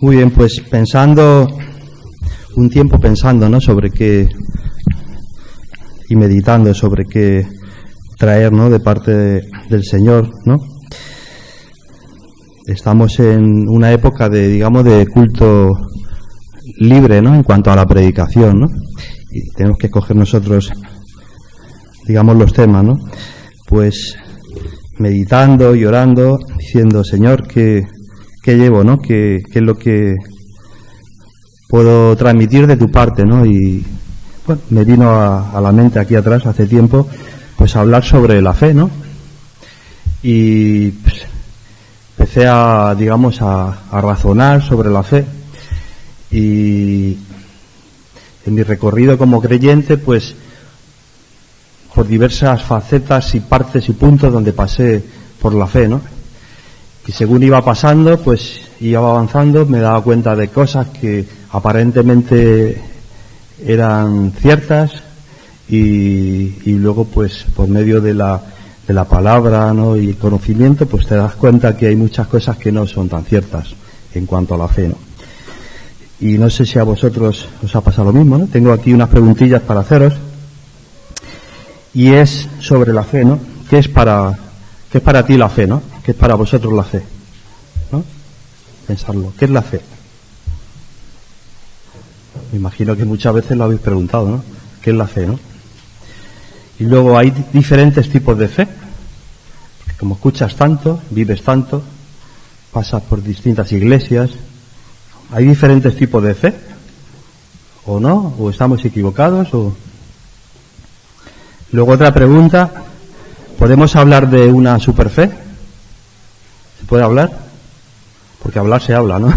Muy bien, pues un tiempo pensando, ¿no?, sobre qué, y meditando sobre qué traer, ¿no?, de parte del Señor, ¿no? Estamos en una época de culto libre, ¿no?, en cuanto a la predicación, ¿no? Y tenemos que escoger nosotros, los temas, ¿no? Pues meditando y orando, diciendo, Señor, ¿qué llevo, ¿no? ¿Qué es lo que puedo transmitir de tu parte, ¿no? Y bueno, me vino a la mente aquí atrás hace tiempo, pues hablar sobre la fe, ¿no? Y pues, empecé a razonar sobre la fe. Y en mi recorrido como creyente, pues por diversas facetas y partes y puntos donde pasé por la fe, ¿no? Y según iba pasando, pues iba avanzando, me daba cuenta de cosas que aparentemente eran ciertas y luego, pues por medio de la palabra, ¿no?, y el conocimiento, pues te das cuenta que hay muchas cosas que no son tan ciertas en cuanto a la fe, ¿no? Y no sé si a vosotros os ha pasado lo mismo, ¿no? Tengo aquí unas preguntillas para haceros y es sobre la fe, ¿no? ¿Qué es para ti la fe, ¿no? ¿Qué es para vosotros la fe? ¿No? Pensarlo. ¿Qué es la fe? Me imagino que muchas veces lo habéis preguntado, ¿no? ¿Qué es la fe, no? Y luego hay diferentes tipos de fe. Como escuchas tanto, vives tanto, pasas por distintas iglesias, hay diferentes tipos de fe. ¿O no? ¿O estamos equivocados? ¿O? Luego otra pregunta, ¿podemos hablar de una superfe? ¿Se puede hablar? Porque hablar se habla, ¿no?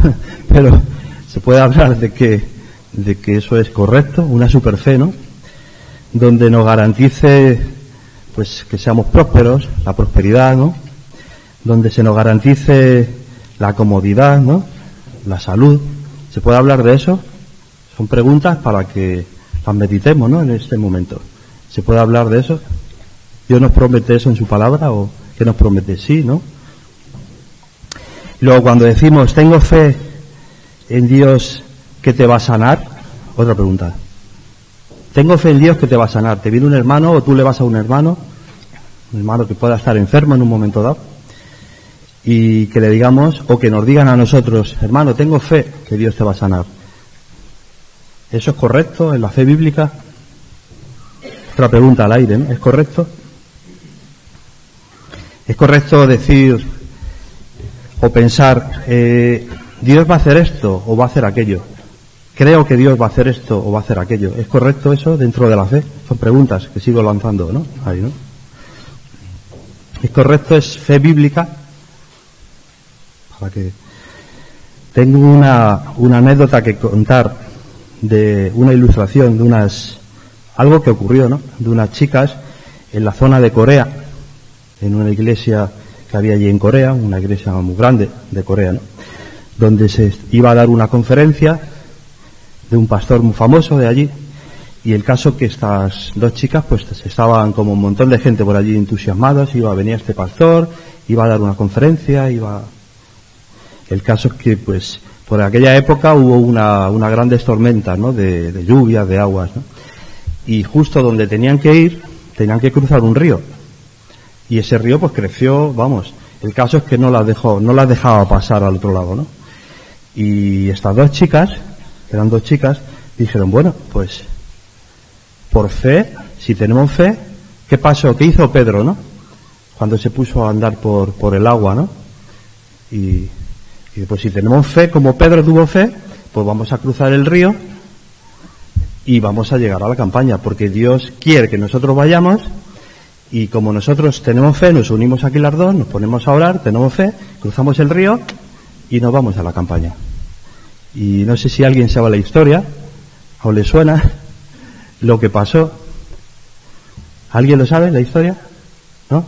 Pero se puede hablar de que eso es correcto, una superfe, ¿no? Donde nos garantice, pues, que seamos prósperos, la prosperidad, ¿no? Donde se nos garantice la comodidad, ¿no?, la salud. ¿Se puede hablar de eso? Son preguntas para que las meditemos, ¿no?, en este momento. ¿Se puede hablar de eso? ¿Dios nos promete eso en su palabra o qué nos promete? Sí, ¿no? Luego cuando decimos, tengo fe en Dios que te va a sanar, otra pregunta. Tengo fe en Dios que te va a sanar. ¿Te viene un hermano o tú le vas a un hermano que pueda estar enfermo en un momento dado? Y que le digamos, o que nos digan a nosotros, hermano, tengo fe que Dios te va a sanar. ¿Eso es correcto en la fe bíblica? Otra pregunta al aire, ¿no? ¿Es correcto? ¿Es correcto decir o pensar, Dios va a hacer esto o va a hacer aquello? Creo que Dios va a hacer esto o va a hacer aquello. ¿Es correcto eso dentro de la fe? Son preguntas que sigo lanzando, ¿no? Ahí, ¿no? ¿Es correcto? ¿Es fe bíblica? Para que tengo una anécdota que contar de una ilustración de algo que ocurrió, ¿no? De unas chicas en la zona de Corea, en una iglesia que había allí en Corea, una iglesia muy grande de Corea, ¿no?, donde se iba a dar una conferencia de un pastor muy famoso de allí, y el caso que estas dos chicas pues estaban como un montón de gente por allí entusiasmados, venía este pastor, iba a dar una conferencia, el caso es que pues por aquella época hubo una grandes tormentas, ¿no?, de lluvias, de aguas, ¿no?, y justo donde tenían que cruzar un río, y ese río pues creció, el caso es que no las dejaba pasar al otro lado, ¿no? Y estas dos chicas, eran dos chicas, dijeron, bueno, pues por fe, si tenemos fe, ¿qué pasó? ¿Qué hizo Pedro, no?, cuando se puso a andar por el agua, ¿no? Y pues si tenemos fe, como Pedro tuvo fe, pues vamos a cruzar el río y vamos a llegar a la campaña, porque Dios quiere que nosotros vayamos, y como nosotros tenemos fe, nos unimos aquí las dos, nos ponemos a orar, tenemos fe, cruzamos el río y nos vamos a la campaña. Y no sé si alguien sabe la historia o le suena lo que pasó. ¿Alguien lo sabe, la historia? ¿No?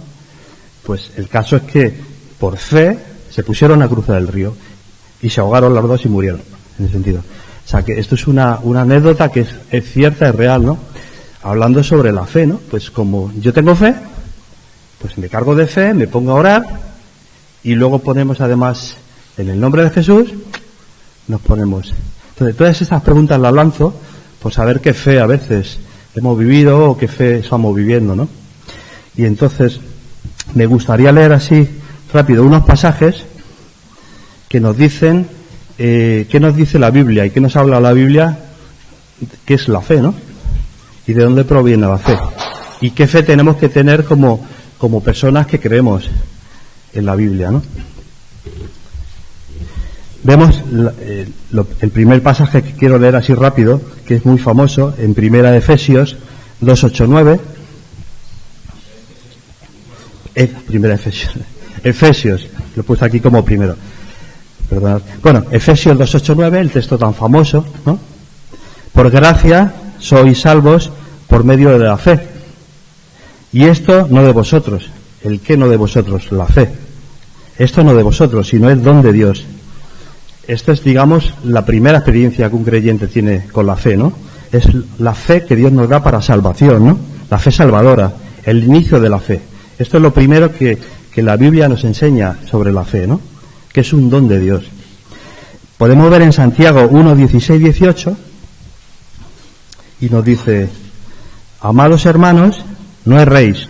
Pues el caso es que por fe se pusieron a cruzar el río y se ahogaron las dos y murieron, en ese sentido. sea que esto es una anécdota que es cierta, es real, ¿no? Hablando sobre la fe, ¿no? Pues como yo tengo fe, pues me cargo de fe, me pongo a orar y luego ponemos además en el nombre de Jesús, nos ponemos. Entonces todas estas preguntas las lanzo por saber qué fe a veces hemos vivido o qué fe estamos viviendo, ¿no? Y entonces me gustaría leer así rápido unos pasajes que nos dicen qué nos dice la Biblia y qué nos habla la Biblia, qué es la fe, ¿no? Y de dónde proviene la fe. Y qué fe tenemos que tener como personas que creemos en la Biblia, ¿no? Vemos el primer pasaje que quiero leer así rápido, que es muy famoso, en Primera de Efesios 2:8-9. Primera de Efesios, lo he puesto aquí como primero. Perdonad. Bueno, Efesios 2:8-9, el texto tan famoso, ¿no? Por gracia sois salvos por medio de la fe. Y esto no de vosotros. ¿El qué no de vosotros? La fe. Esto no de vosotros, sino es don de Dios. Esta es, digamos, la primera experiencia que un creyente tiene con la fe, ¿no? Es la fe que Dios nos da para salvación, ¿no? La fe salvadora, el inicio de la fe. Esto es lo primero que la Biblia nos enseña sobre la fe, ¿no? Que es un don de Dios. Podemos ver en Santiago 1:16-18 y nos dice: amados hermanos, no erréis.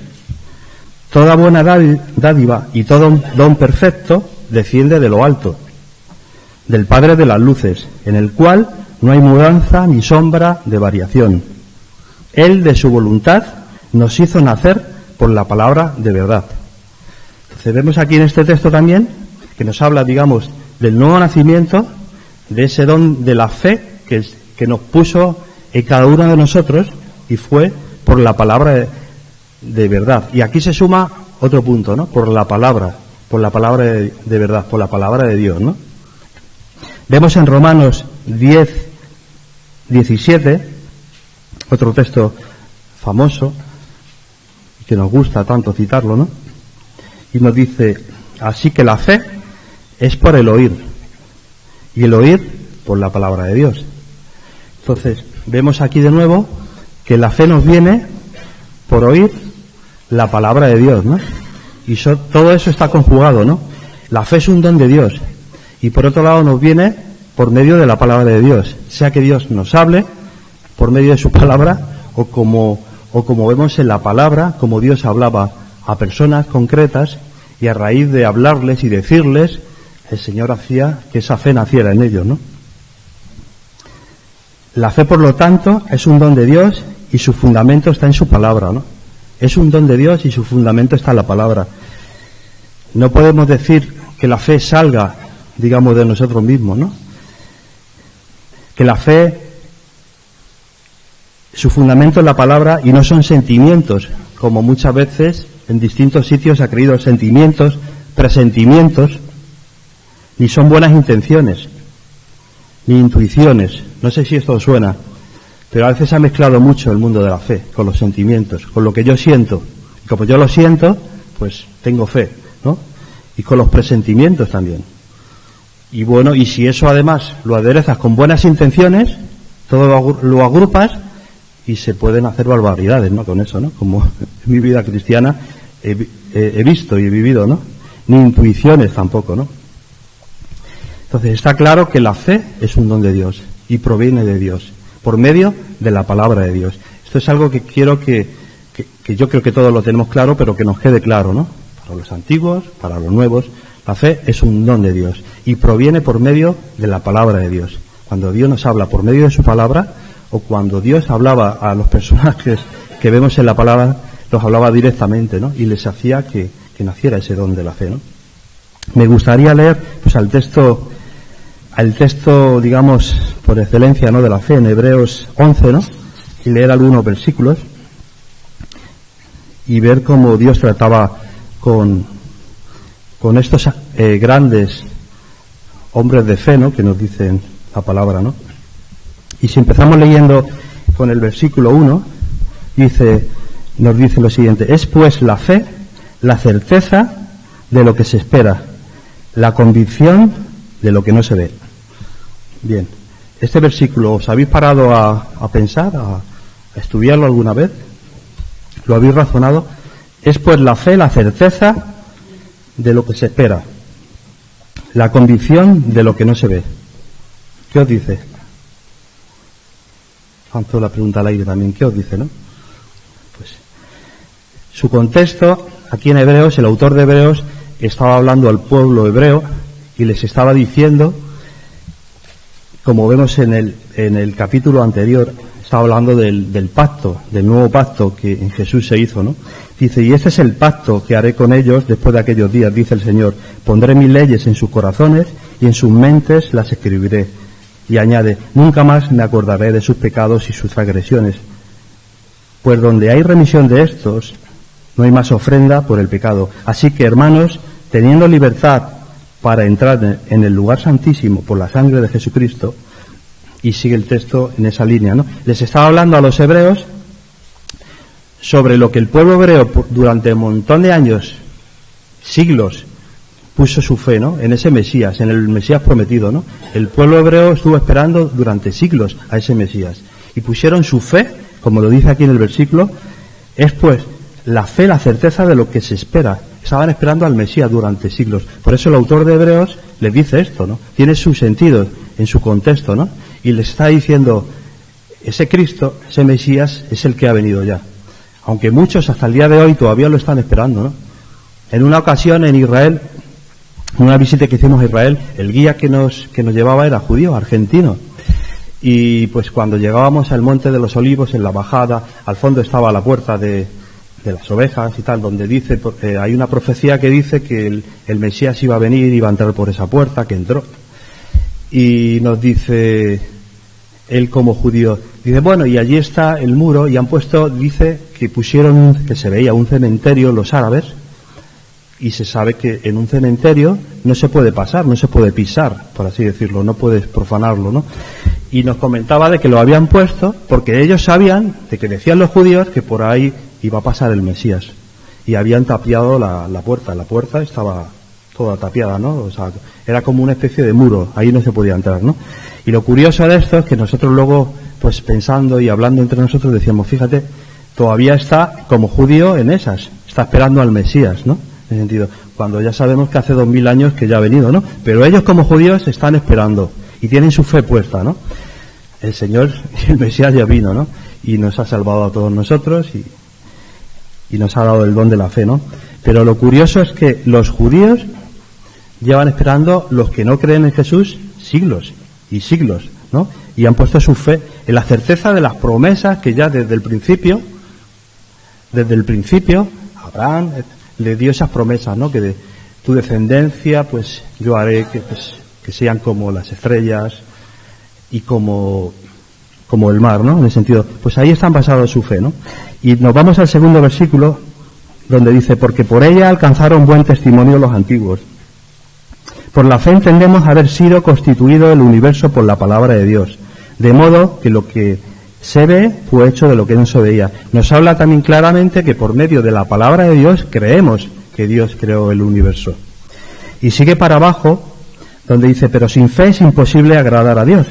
Toda buena dádiva y todo don perfecto desciende de lo alto, del Padre de las luces, en el cual no hay mudanza ni sombra de variación. Él, de su voluntad, nos hizo nacer por la palabra de verdad. Entonces vemos aquí en este texto también que nos habla, digamos, del nuevo nacimiento, de ese don de la fe que nos puso en cada uno de nosotros, y fue por la palabra de verdad. Y aquí se suma otro punto, ¿no? Por la palabra de verdad, por la palabra de Dios, ¿no? Vemos en Romanos 10:17, otro texto famoso, que nos gusta tanto citarlo, ¿no? Y nos dice: así que la fe es por el oír, y el oír por la palabra de Dios. Entonces, vemos aquí de nuevo que la fe nos viene por oír la palabra de Dios, ¿no? Y todo eso está conjugado, ¿no? La fe es un don de Dios, y por otro lado nos viene por medio de la palabra de Dios, sea que Dios nos hable por medio de su palabra, o como vemos en la palabra, como Dios hablaba a personas concretas, y a raíz de hablarles y decirles, el Señor hacía que esa fe naciera en ellos, ¿no? La fe, por lo tanto, es un don de Dios y su fundamento está en su palabra, ¿no? Es un don de Dios y su fundamento está en la palabra. No podemos decir que la fe salga, digamos, de nosotros mismos, ¿no? Que la fe, su fundamento es la palabra y no son sentimientos, como muchas veces en distintos sitios se ha creído, sentimientos, presentimientos, ni son buenas intenciones, ni intuiciones. No sé si esto os suena, pero a veces se ha mezclado mucho el mundo de la fe con los sentimientos, con lo que yo siento. Y como yo lo siento, pues tengo fe, ¿no? Y con los presentimientos también. Y bueno, y si eso además lo aderezas con buenas intenciones, todo lo agrupas y se pueden hacer barbaridades, ¿no? Con eso, ¿no? Como en mi vida cristiana he visto y he vivido, ¿no? Ni intuiciones tampoco, ¿no? Entonces está claro que la fe es un don de Dios y proviene de Dios, por medio de la palabra de Dios. Esto es algo que quiero que yo creo que todos lo tenemos claro, pero que nos quede claro, ¿no? Para los antiguos, para los nuevos, la fe es un don de Dios y proviene por medio de la palabra de Dios. Cuando Dios nos habla por medio de su palabra, o cuando Dios hablaba a los personajes que vemos en la palabra, los hablaba directamente, ¿no? Y les hacía que naciera ese don de la fe, ¿no? Me gustaría leer pues al texto, digamos, por excelencia, ¿no?, de la fe, en Hebreos 11, ¿no? Y leer algunos versículos y ver cómo Dios trataba con estos grandes hombres de fe, ¿no?, que nos dicen la palabra, ¿no? Y si empezamos leyendo con el versículo 1, nos dice lo siguiente: es pues la fe la certeza de lo que se espera, la convicción de lo que no se ve. Bien, este versículo, ¿os habéis parado a pensar, a estudiarlo alguna vez? ¿Lo habéis razonado? Es pues la fe, la certeza de lo que se espera, la convicción de lo que no se ve. ¿Qué os dice? Lanzo la pregunta al aire también. ¿Qué os dice, no? Pues su contexto, aquí en Hebreos, el autor de Hebreos estaba hablando al pueblo hebreo y les estaba diciendo, como vemos en el capítulo anterior, estaba hablando del pacto, del nuevo pacto que en Jesús se hizo, ¿no? Dice, y este es el pacto que haré con ellos después de aquellos días, dice el Señor. Pondré mis leyes en sus corazones y en sus mentes las escribiré. Y añade, nunca más me acordaré de sus pecados y sus transgresiones. Pues donde hay remisión de estos, no hay más ofrenda por el pecado. Así que, hermanos, teniendo libertad para entrar en el lugar santísimo por la sangre de Jesucristo, y sigue el texto en esa línea, ¿no? Les estaba hablando a los hebreos sobre lo que el pueblo hebreo durante un montón de años, siglos, puso su fe, ¿no? En ese Mesías, en el Mesías prometido, ¿no? El pueblo hebreo estuvo esperando durante siglos a ese Mesías y pusieron su fe, como lo dice aquí en el versículo, es pues la fe, la certeza de lo que se espera. Estaban esperando al Mesías durante siglos. Por eso el autor de Hebreos les dice esto, ¿no? Tiene su sentido en su contexto, ¿no? Y les está diciendo, ese Cristo, ese Mesías, es el que ha venido ya. Aunque muchos hasta el día de hoy todavía lo están esperando, ¿no? En una ocasión en Israel, en una visita que hicimos a Israel, el guía que nos llevaba era judío, argentino. Y pues cuando llegábamos al Monte de los Olivos, en la bajada, al fondo estaba la puerta de las ovejas y tal, donde dice, porque hay una profecía que dice que el Mesías iba a venir, iba a entrar por esa puerta, que entró. Y nos dice, él como judío, dice, bueno, y allí está el muro, y han puesto, dice, que pusieron, que se veía un cementerio, los árabes, y se sabe que en un cementerio no se puede pasar, no se puede pisar, por así decirlo, no puedes profanarlo, ¿no? Y nos comentaba de que lo habían puesto porque ellos sabían, de que decían los judíos, que por ahí iba a pasar el Mesías. Y habían tapiado la puerta estaba toda tapiada, ¿no? O sea, era como una especie de muro, ahí no se podía entrar, ¿no? Y lo curioso de esto es que nosotros luego, pues pensando y hablando entre nosotros, decíamos, fíjate, todavía está como judío en esas, está esperando al Mesías, ¿no? En ese sentido, cuando ya sabemos que hace 2000 años que ya ha venido, ¿no? Pero ellos como judíos están esperando y tienen su fe puesta, ¿no? El Señor, el Mesías ya vino, ¿no? Y nos ha salvado a todos nosotros y nos ha dado el don de la fe, ¿no? Pero lo curioso es que los judíos llevan esperando, los que no creen en Jesús, siglos y siglos, ¿no? Y han puesto su fe en la certeza de las promesas que ya desde el principio, Abraham le dio esas promesas, ¿no? Que de tu descendencia, pues yo haré que sean como las estrellas y como el mar, ¿no? En el sentido, pues ahí están basados su fe, ¿no? Y nos vamos al segundo versículo, donde dice, porque por ella alcanzaron buen testimonio los antiguos. Por la fe entendemos haber sido constituido el universo por la palabra de Dios, de modo que lo que se ve fue hecho de lo que no se veía. Nos habla también claramente que por medio de la palabra de Dios creemos que Dios creó el universo. Y sigue para abajo, donde dice, pero sin fe es imposible agradar a Dios,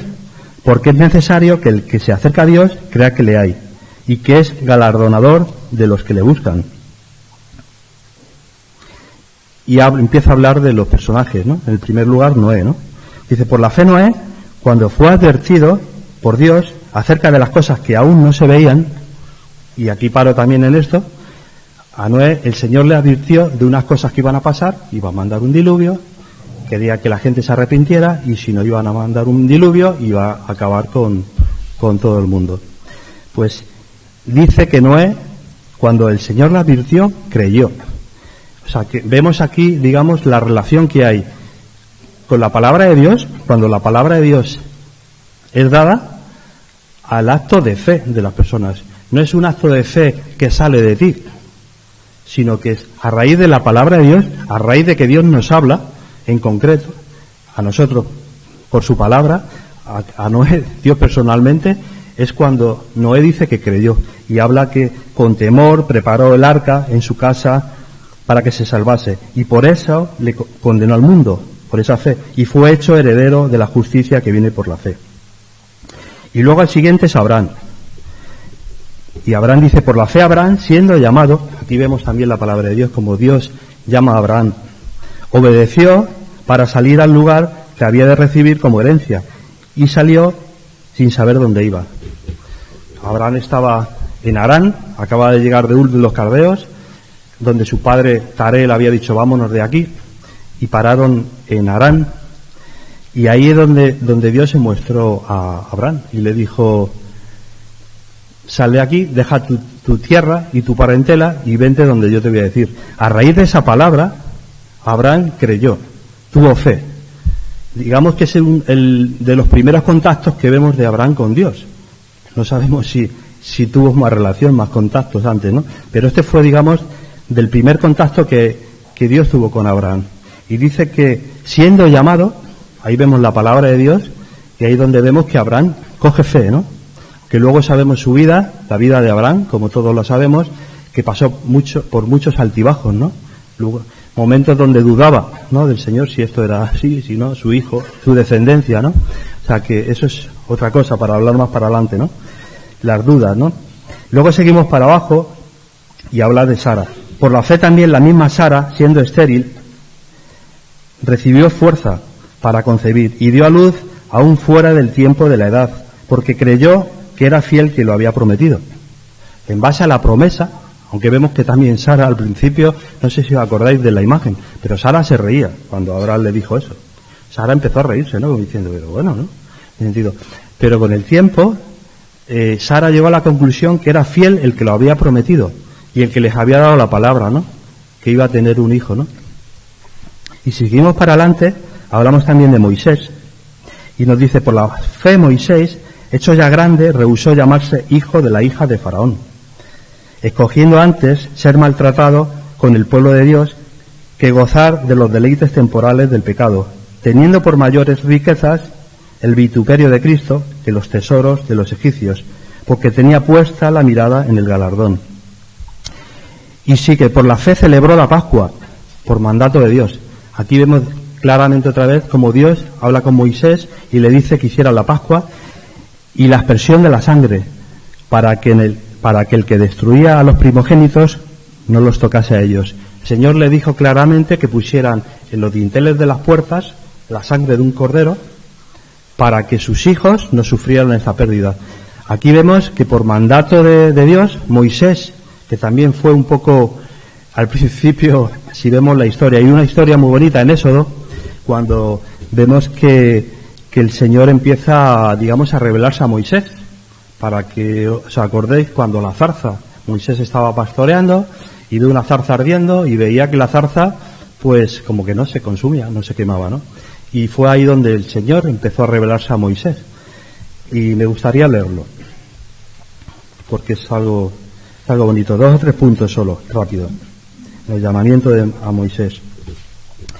porque es necesario que el que se acerca a Dios crea que le hay, y que es galardonador de los que le buscan. Y empieza a hablar de los personajes, ¿no? En el primer lugar, Noé, ¿no? Dice, por la fe Noé, cuando fue advertido por Dios acerca de las cosas que aún no se veían, y aquí paro también en esto, a Noé el Señor le advirtió de unas cosas que iban a pasar, iba a mandar un diluvio, quería que la gente se arrepintiera, y si no iban a mandar un diluvio, iba a acabar con todo el mundo. Pues dice que Noé, cuando el Señor le advirtió, creyó. O sea, que vemos aquí, digamos, la relación que hay con la palabra de Dios, cuando la palabra de Dios es dada, al acto de fe de las personas. No es un acto de fe que sale de ti, sino que es a raíz de la palabra de Dios, a raíz de que Dios nos habla, en concreto, a nosotros, por su palabra, a Noé, Dios personalmente, es cuando Noé dice que creyó, y habla que con temor preparó el arca en su casa para que se salvase, y por eso le condenó al mundo, por esa fe, y fue hecho heredero de la justicia que viene por la fe. Y luego el siguiente es Abraham. Y Abraham dice, por la fe Abraham, siendo llamado, aquí vemos también la palabra de Dios, como Dios llama a Abraham, obedeció para salir al lugar que había de recibir como herencia, y salió sin saber dónde iba. Abraham estaba en Harán, acaba de llegar de Ur de los Caldeos, donde su padre Taré le había dicho, vámonos de aquí, y pararon en Harán, y ahí es donde Dios se mostró a Abraham, y le dijo, sal de aquí, deja tu tierra y tu parentela, y vente donde yo te voy a decir. A raíz de esa palabra, Abraham creyó, tuvo fe. Digamos que es el de los primeros contactos que vemos de Abraham con Dios. No sabemos si tuvo más relación, más contactos antes, ¿no? Pero este fue, digamos, del primer contacto que Dios tuvo con Abraham. Y dice que, siendo llamado, ahí vemos la palabra de Dios, y ahí donde vemos que Abraham coge fe, ¿no? Que luego sabemos su vida, la vida de Abraham, como todos lo sabemos, que pasó por muchos altibajos, ¿no? Luego, momentos donde dudaba, ¿no?, del Señor, si esto era así, si no, su hijo, su descendencia, ¿no? O sea, que eso es otra cosa para hablar más para adelante, ¿no? Las dudas, ¿no? Luego seguimos para abajo y habla de Sara. Por la fe también la misma Sara, siendo estéril, recibió fuerza para concebir y dio a luz aún fuera del tiempo de la edad, porque creyó que era fiel que lo había prometido. En base a la promesa, aunque vemos que también Sara al principio, no sé si os acordáis de la imagen, pero Sara se reía cuando Abraham le dijo eso. Sara empezó a reírse, ¿no? Diciendo, pero bueno, ¿no? En sentido. Pero con el tiempo, Sara llegó a la conclusión que era fiel el que lo había prometido y el que les había dado la palabra, ¿no? Que iba a tener un hijo, ¿no? Y si seguimos para adelante, hablamos también de Moisés. Y nos dice, por la fe Moisés, hecho ya grande, rehusó llamarse hijo de la hija de Faraón, escogiendo antes ser maltratado con el pueblo de Dios que gozar de los deleites temporales del pecado, teniendo por mayores riquezas el vituperio de Cristo que los tesoros de los egipcios, porque tenía puesta la mirada en el galardón. Y sí que por la fe celebró la Pascua, por mandato de Dios. Aquí vemos claramente otra vez como Dios habla con Moisés y le dice que hiciera la Pascua y la aspersión de la sangre, para que el que destruía a los primogénitos no los tocase a ellos. El Señor le dijo claramente que pusieran en los dinteles de las puertas la sangre de un cordero para que sus hijos no sufrieran esta pérdida. Aquí vemos que por mandato de Dios, Moisés, que también fue un poco al principio, si vemos la historia, hay una historia muy bonita en Éxodo, cuando vemos que el Señor empieza, digamos, a revelarse a Moisés, para que os acordéis cuando la zarza, Moisés estaba pastoreando y ve una zarza ardiendo y veía que la zarza, pues como que no se consumía, no se quemaba, ¿no? Y fue ahí donde el Señor empezó a revelarse a Moisés. Y me gustaría leerlo, porque es algo bonito. 2 o 3 puntos solo, rápido. El llamamiento a Moisés.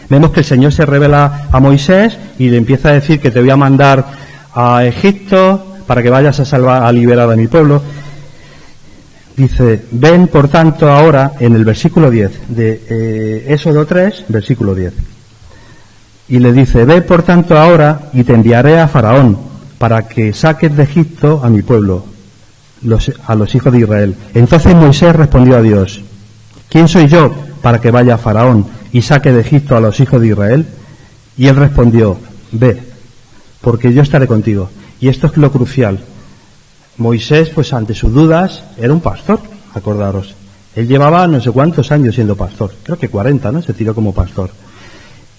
Vemos que el Señor se revela a Moisés y le empieza a decir que te voy a mandar a Egipto para que vayas a liberar a mi pueblo. Dice, ven por tanto ahora, en el versículo 10 de Éxodo 3, versículo 10. Y le dice, ve por tanto ahora y te enviaré a Faraón para que saques de Egipto a mi pueblo, a los hijos de Israel. Entonces Moisés respondió a Dios, ¿quién soy yo para que vaya a Faraón y saque de Egipto a los hijos de Israel? Y él respondió, ve, porque yo estaré contigo. Y esto es lo crucial. Moisés, pues ante sus dudas, era un pastor, acordaros. Él llevaba no sé cuántos años siendo pastor, creo que 40, ¿no? Se tiró como pastor,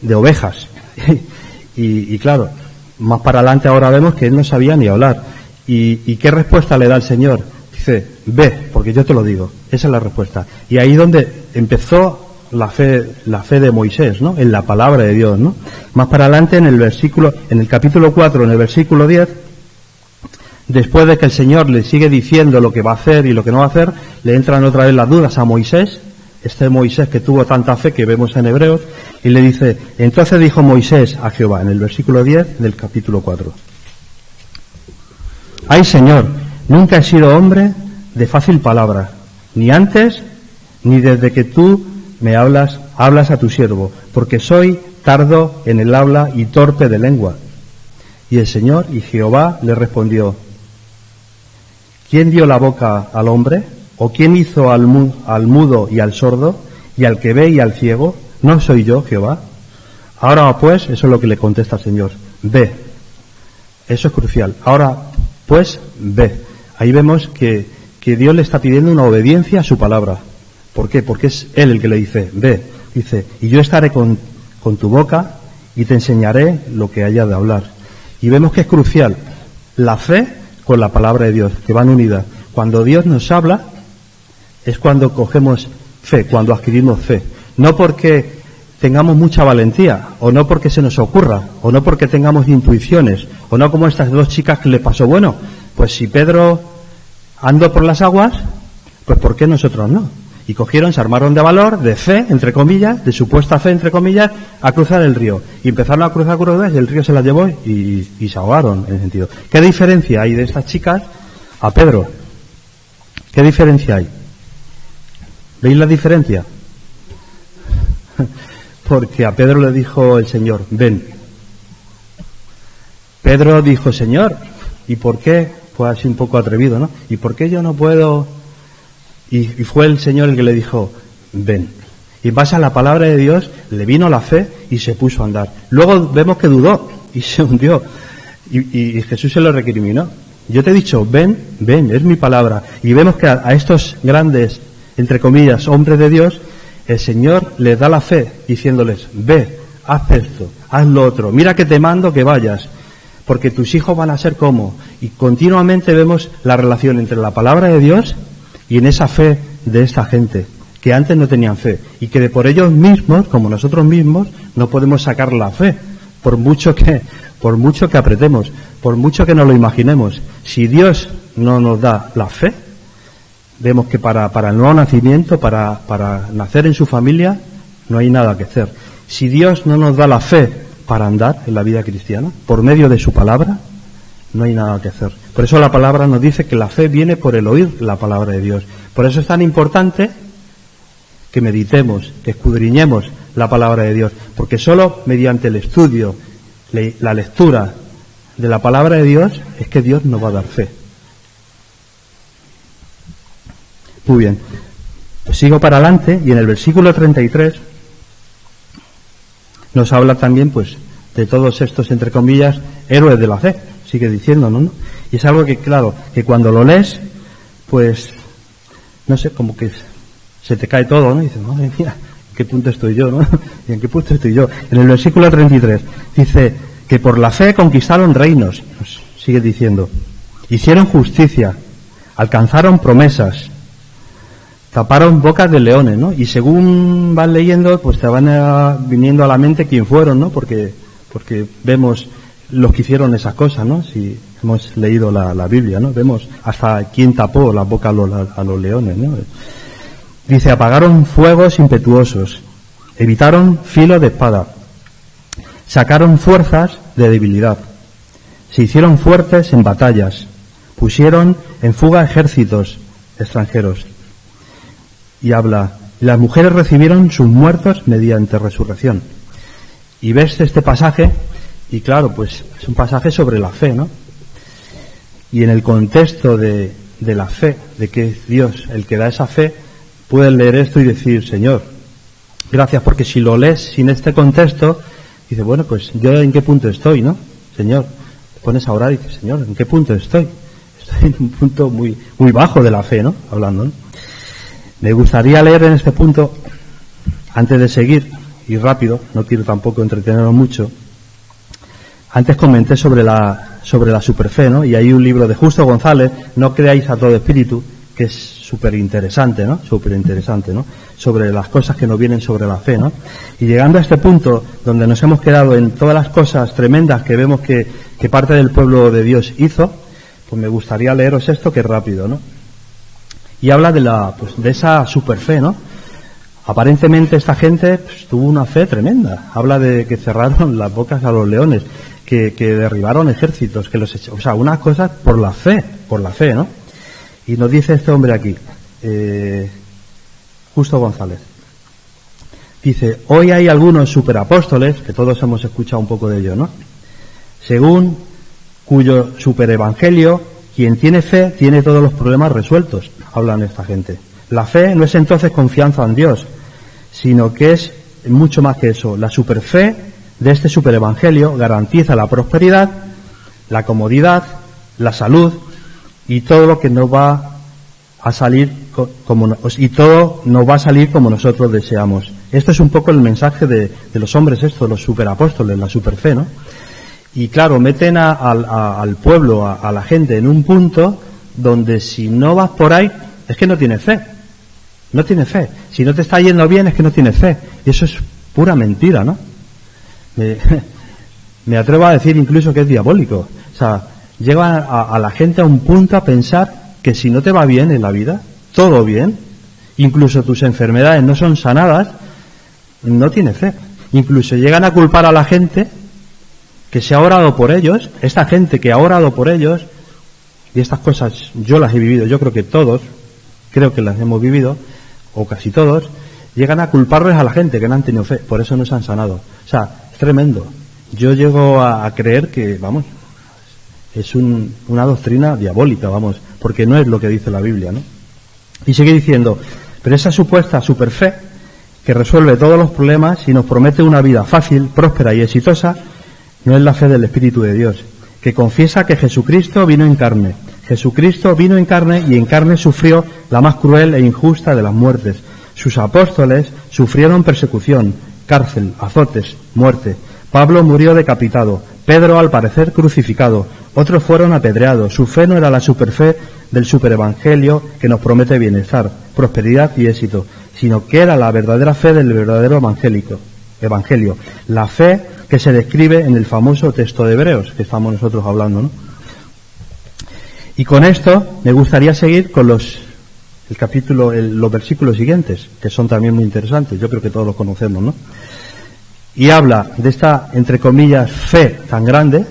de ovejas. y claro, más para adelante ahora vemos que él no sabía ni hablar. ¿Y qué respuesta le da el Señor? Dice, ve, porque yo te lo digo. Esa es la respuesta. Y ahí donde empezó la fe de Moisés, ¿no? En la palabra de Dios, ¿no? Más para adelante en el capítulo 4, en el versículo 10, después de que el Señor le sigue diciendo lo que va a hacer y lo que no va a hacer, le entran otra vez las dudas a Moisés, este Moisés que tuvo tanta fe que vemos en Hebreos, y le dice, entonces dijo Moisés a Jehová, en el versículo 10 del capítulo 4, ay Señor, nunca he sido hombre de fácil palabra, ni antes ni desde que tú me hablas a tu siervo, porque soy tardo en el habla y torpe de lengua. Y el Señor y Jehová le respondió, ¿quién dio la boca al hombre? ¿O quién hizo al mudo y al sordo, y al que ve y al ciego? ¿No soy yo, Jehová? Ahora pues, eso es lo que le contesta el Señor, ve. Eso es crucial. Ahora pues, ve. Ahí vemos que Dios le está pidiendo una obediencia a su palabra. ¿Por qué? Porque es Él el que le dice, ve. Dice, y yo estaré con tu boca y te enseñaré lo que haya de hablar. Y vemos que es crucial la fe con la palabra de Dios, que van unidas. Cuando Dios nos habla, es cuando cogemos fe, cuando adquirimos fe. No porque tengamos mucha valentía, o no porque se nos ocurra, o no porque tengamos intuiciones, o no como estas dos chicas que les pasó. Bueno, pues si Pedro andó por las aguas, pues ¿por qué nosotros no? Y cogieron, se armaron de valor, de fe, entre comillas, de supuesta fe, entre comillas, a cruzar el río. Y empezaron a cruzar y el río se las llevó y se ahogaron, en ese sentido. ¿Qué diferencia hay de estas chicas a Pedro? ¿Qué diferencia hay? ¿Veis la diferencia? Porque a Pedro le dijo el Señor, ven. Pedro dijo, Señor, ¿y por qué? Fue así un poco atrevido, ¿no? ¿Y por qué yo no puedo? Y fue el Señor el que le dijo, ven. Y en base a la palabra de Dios le vino la fe y se puso a andar. Luego vemos que dudó y se hundió. Y Jesús se lo recriminó. Yo te he dicho, ven, es mi palabra. Y vemos que a estos grandes, entre comillas, hombres de Dios, el Señor les da la fe, diciéndoles, ve, haz esto, haz lo otro, mira que te mando que vayas, porque tus hijos van a ser como. Y continuamente vemos la relación entre la palabra de Dios y en esa fe de esta gente, que antes no tenían fe, y que por ellos mismos, como nosotros mismos, no podemos sacar la fe, por mucho que apretemos, por mucho que nos lo imaginemos. Si Dios no nos da la fe, vemos que para el nuevo nacimiento, para nacer en su familia, no hay nada que hacer. Si Dios no nos da la fe para andar en la vida cristiana, por medio de su palabra, no hay nada que hacer. Por eso la palabra nos dice que la fe viene por el oír la palabra de Dios. Por eso es tan importante que meditemos, que escudriñemos la palabra de Dios, porque solo mediante el estudio, la lectura de la palabra de Dios, es que Dios nos va a dar fe. Muy bien, pues sigo para adelante y en el versículo 33 nos habla también pues de todos estos, entre comillas, héroes de la fe, sigue diciendo, ¿no? Y es algo que, claro, que cuando lo lees, pues, no sé, como que se te cae todo, ¿no? Y dices, madre mía, ¿en qué punto estoy yo, no? ¿Y en qué punto estoy yo? En el versículo 33 dice que por la fe conquistaron reinos, pues, sigue diciendo, hicieron justicia, alcanzaron promesas, taparon bocas de leones, ¿no? Y según van leyendo, pues te van viniendo a la mente quién fueron, ¿no? Porque vemos los que hicieron esas cosas, ¿no? Si hemos leído la Biblia, ¿no? Vemos hasta quién tapó la boca a los leones, ¿no? Dice, apagaron fuegos impetuosos, evitaron filo de espada, sacaron fuerzas de debilidad, se hicieron fuertes en batallas, pusieron en fuga ejércitos extranjeros. Y habla, las mujeres recibieron sus muertos mediante resurrección. Y ves este pasaje, y claro, pues es un pasaje sobre la fe, ¿no? Y en el contexto de la fe, de que es Dios el que da esa fe, puedes leer esto y decir, Señor, gracias, porque si lo lees sin este contexto, dices, bueno, pues yo en qué punto estoy, ¿no? Señor, te pones a orar y dices, Señor, ¿en qué punto estoy? Estoy en un punto muy, muy bajo de la fe, ¿no? Hablando, ¿no? Me gustaría leer en este punto, antes de seguir, y rápido, no quiero tampoco entretenernos mucho. Antes comenté sobre la superfe, ¿no? Y hay un libro de Justo González, No creáis a todo espíritu, que es súper interesante, ¿no? Súper interesante, ¿no? Sobre las cosas que nos vienen sobre la fe, ¿no? Y llegando a este punto, donde nos hemos quedado en todas las cosas tremendas que vemos que parte del pueblo de Dios hizo, pues me gustaría leeros esto, que es rápido, ¿no? Y habla de esa superfe, ¿no? Aparentemente esta gente pues, tuvo una fe tremenda. Habla de que cerraron las bocas a los leones, que derribaron ejércitos, que los echaron, o sea, unas cosas por la fe, ¿no? Y nos dice este hombre aquí, Justo González. Dice, hoy hay algunos superapóstoles, que todos hemos escuchado un poco de ello, ¿no? Según cuyo superevangelio Quien tiene fe tiene todos los problemas resueltos, hablan esta gente. La fe no es entonces confianza en Dios, sino que es mucho más que eso. La superfe de este superevangelio garantiza la prosperidad, la comodidad, la salud y todo lo que nos va a salir como nosotros deseamos. Esto es un poco el mensaje de los hombres estos, los superapóstoles, la superfe, ¿no? Y claro, meten al pueblo, a la gente en un punto donde si no vas por ahí es que no tienes fe. No tienes fe. Si no te está yendo bien es que no tienes fe. Y eso es pura mentira, ¿no? Me atrevo a decir incluso que es diabólico. O sea, llega a la gente a un punto a pensar que si no te va bien en la vida, todo bien, incluso tus enfermedades no son sanadas, no tienes fe. Incluso llegan a culpar a la gente que se ha orado por ellos, esta gente que ha orado por ellos, y estas cosas yo las he vivido, yo creo que todos, creo que las hemos vivido, o casi todos, llegan a culparles a la gente que no han tenido fe, por eso no se han sanado. O sea, es tremendo. Yo llego a creer que, vamos, es una doctrina diabólica, vamos, porque no es lo que dice la Biblia, ¿no? Y sigue diciendo, pero esa supuesta superfe, que resuelve todos los problemas y nos promete una vida fácil, próspera y exitosa, no es la fe del Espíritu de Dios, que confiesa que Jesucristo vino en carne. Jesucristo vino en carne y en carne sufrió la más cruel e injusta de las muertes. Sus apóstoles sufrieron persecución, cárcel, azotes, muerte. Pablo murió decapitado, Pedro al parecer crucificado, otros fueron apedreados. Su fe no era la superfe del superevangelio que nos promete bienestar, prosperidad y éxito, sino que era la verdadera fe del verdadero evangelio, la fe que se describe en el famoso texto de Hebreos que estamos nosotros hablando, ¿no? Y con esto me gustaría seguir con los versículos siguientes, que son también muy interesantes, yo creo que todos los conocemos, ¿no? Y habla de esta, entre comillas, fe tan grande,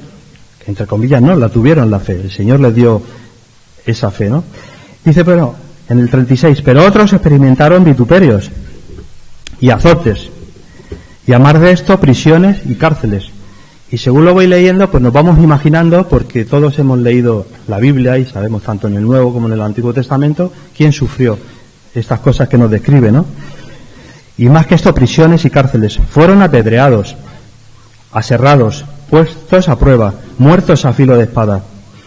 que entre comillas no, la tuvieron la fe, el Señor les dio esa fe, ¿no? Dice, pero, en el 36, pero otros experimentaron vituperios y azotes, y a más de esto, prisiones y cárceles. Y según lo voy leyendo, pues nos vamos imaginando, porque todos hemos leído la Biblia y sabemos tanto en el Nuevo como en el Antiguo Testamento quién sufrió estas cosas que nos describe, ¿no? Y más que esto, prisiones y cárceles. Fueron apedreados, aserrados, puestos a prueba, muertos a filo de espada.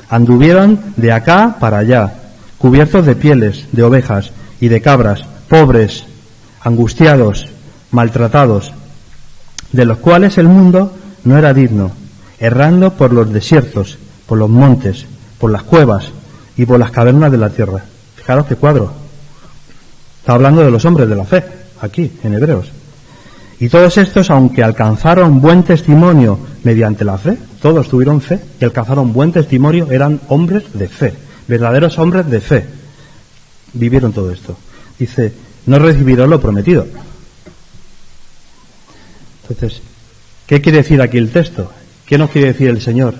Anduvieron de acá para allá, cubiertos de pieles, de ovejas y de cabras, pobres, angustiados, maltratados, de los cuales el mundo no era digno, errando por los desiertos, por los montes, por las cuevas y por las cavernas de la tierra. Fijaros qué cuadro. Está hablando de los hombres de la fe, aquí, en Hebreos. Y todos estos, aunque alcanzaron buen testimonio mediante la fe, todos tuvieron fe y alcanzaron buen testimonio, eran hombres de fe, verdaderos hombres de fe. Vivieron todo esto. Dice, no recibieron lo prometido. Entonces, ¿qué quiere decir aquí el texto? ¿Qué nos quiere decir el Señor?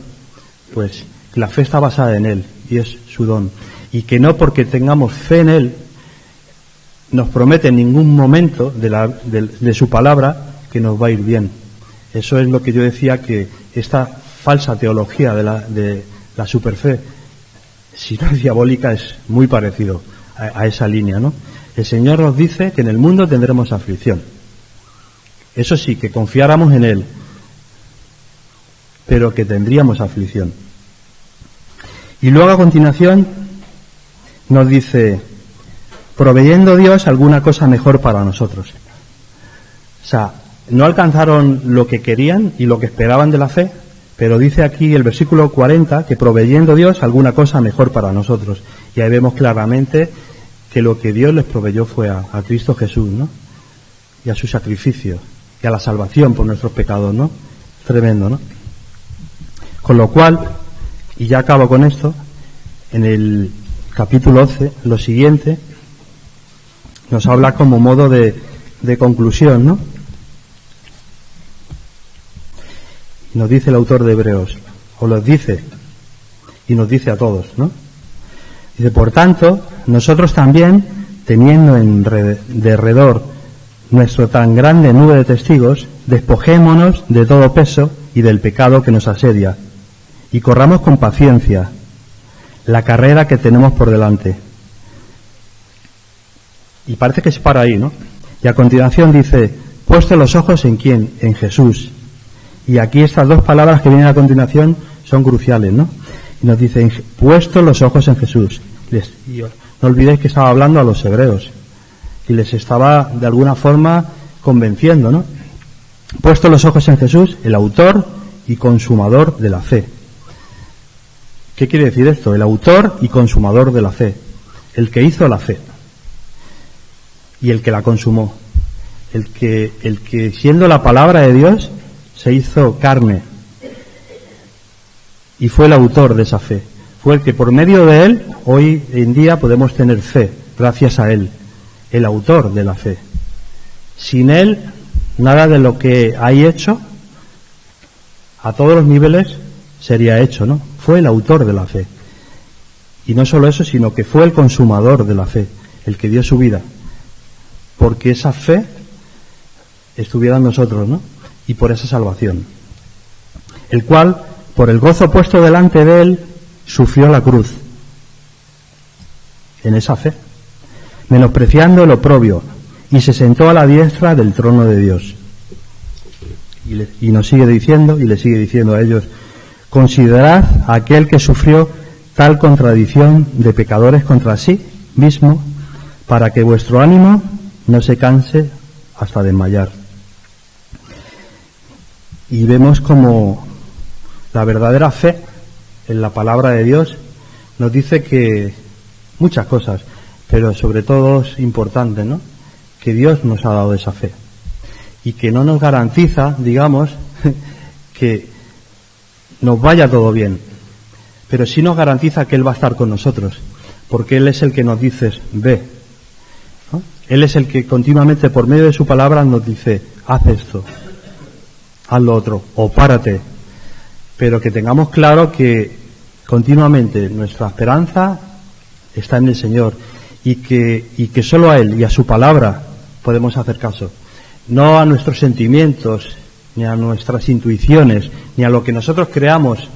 Pues que la fe está basada en Él y es su don. Y que no porque tengamos fe en Él nos promete en ningún momento de su palabra que nos va a ir bien. Eso es lo que yo decía, que esta falsa teología de la superfe, si no es diabólica, es muy parecido a esa línea, ¿no? El Señor nos dice que en el mundo tendremos aflicción. Eso sí, que confiáramos en Él, pero que tendríamos aflicción. Y luego a continuación nos dice, proveyendo Dios alguna cosa mejor para nosotros. O sea, no alcanzaron lo que querían y lo que esperaban de la fe, pero dice aquí el versículo 40 que proveyendo Dios alguna cosa mejor para nosotros. Y ahí vemos claramente que lo que Dios les proveyó fue a Cristo Jesús, ¿no? Y a su sacrificio, y a la salvación por nuestros pecados, ¿no? Tremendo, ¿no? Con lo cual, y ya acabo con esto, en el capítulo 11, lo siguiente nos habla como modo de conclusión, ¿no? Nos dice el autor de Hebreos, o los dice, y nos dice a todos, ¿no? Dice, por tanto, nosotros también, teniendo en derredor nuestro tan grande nube de testigos, despojémonos de todo peso y del pecado que nos asedia, y corramos con paciencia la carrera que tenemos por delante. Y parece que se para ahí, ¿no? Y a continuación dice, puesto los ojos ¿en quién? En Jesús. Y aquí estas dos palabras que vienen a continuación son cruciales, ¿no? Y nos dice, puesto los ojos en Jesús. No olvidéis que estaba hablando a los hebreos y les estaba de alguna forma convenciendo, ¿no? Puesto los ojos en Jesús, el autor y consumador de la fe. ¿Qué quiere decir esto? El autor y consumador de la fe. El que hizo la fe y el que la consumó. El que siendo la palabra de Dios se hizo carne y fue el autor de esa fe. Fue el que por medio de él hoy en día podemos tener fe, gracias a él, el autor de la fe. Sin él, nada de lo que hay hecho, a todos los niveles, sería hecho, ¿no? Fue el autor de la fe. Y no solo eso, sino que fue el consumador de la fe, el que dio su vida, porque esa fe estuviera en nosotros, ¿no? Y por esa salvación. El cual, por el gozo puesto delante de él, sufrió la cruz. En esa fe, menospreciando el oprobio, y se sentó a la diestra del trono de Dios. Y nos sigue diciendo, y le sigue diciendo a ellos, considerad a aquel que sufrió tal contradicción de pecadores contra sí mismo, para que vuestro ánimo no se canse hasta desmayar. Y vemos como la verdadera fe en la palabra de Dios nos dice que muchas cosas, pero sobre todo es importante, ¿no? Que Dios nos ha dado esa fe y que no nos garantiza, digamos, que nos vaya todo bien, pero sí nos garantiza que Él va a estar con nosotros, porque Él es el que nos dice, ve, ¿no? Él es el que continuamente por medio de su palabra nos dice, haz esto, haz lo otro, o párate, pero que tengamos claro que continuamente nuestra esperanza está en el Señor y que solo a Él y a su palabra podemos hacer caso, no a nuestros sentimientos, ni a nuestras intuiciones, ni a lo que nosotros creamos,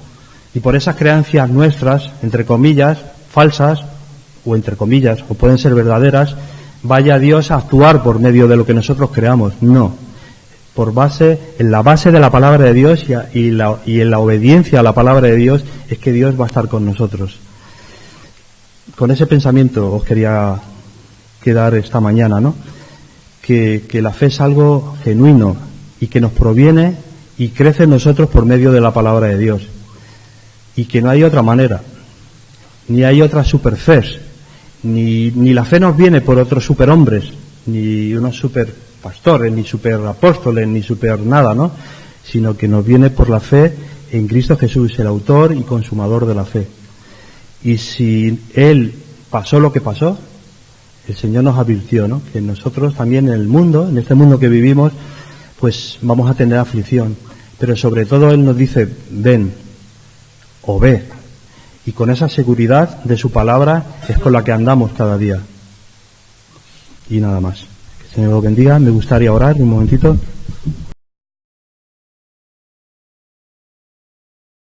y por esas creencias nuestras, entre comillas, falsas, o entre comillas, o pueden ser verdaderas, vaya Dios a actuar por medio de lo que nosotros creamos. No. En la base de la palabra de Dios y en la obediencia a la palabra de Dios es que Dios va a estar con nosotros. Con ese pensamiento os quería quedar esta mañana, ¿no? Que la fe es algo genuino y que nos proviene y crece en nosotros por medio de la palabra de Dios. Y que no hay otra manera, ni hay otras superfes, ni la fe nos viene por otros superhombres, ni unos superpastores, ni superapóstoles, ni super nada, ¿no? Sino que nos viene por la fe en Cristo Jesús, el autor y consumador de la fe. Y si Él pasó lo que pasó, el Señor nos advirtió, ¿no? Que nosotros también en el mundo, en este mundo que vivimos, pues vamos a tener aflicción. Pero sobre todo Él nos dice, ven, o ve. Y con esa seguridad de su palabra es con la que andamos cada día. Y nada más. Que el Señor lo bendiga. Me gustaría orar un momentito.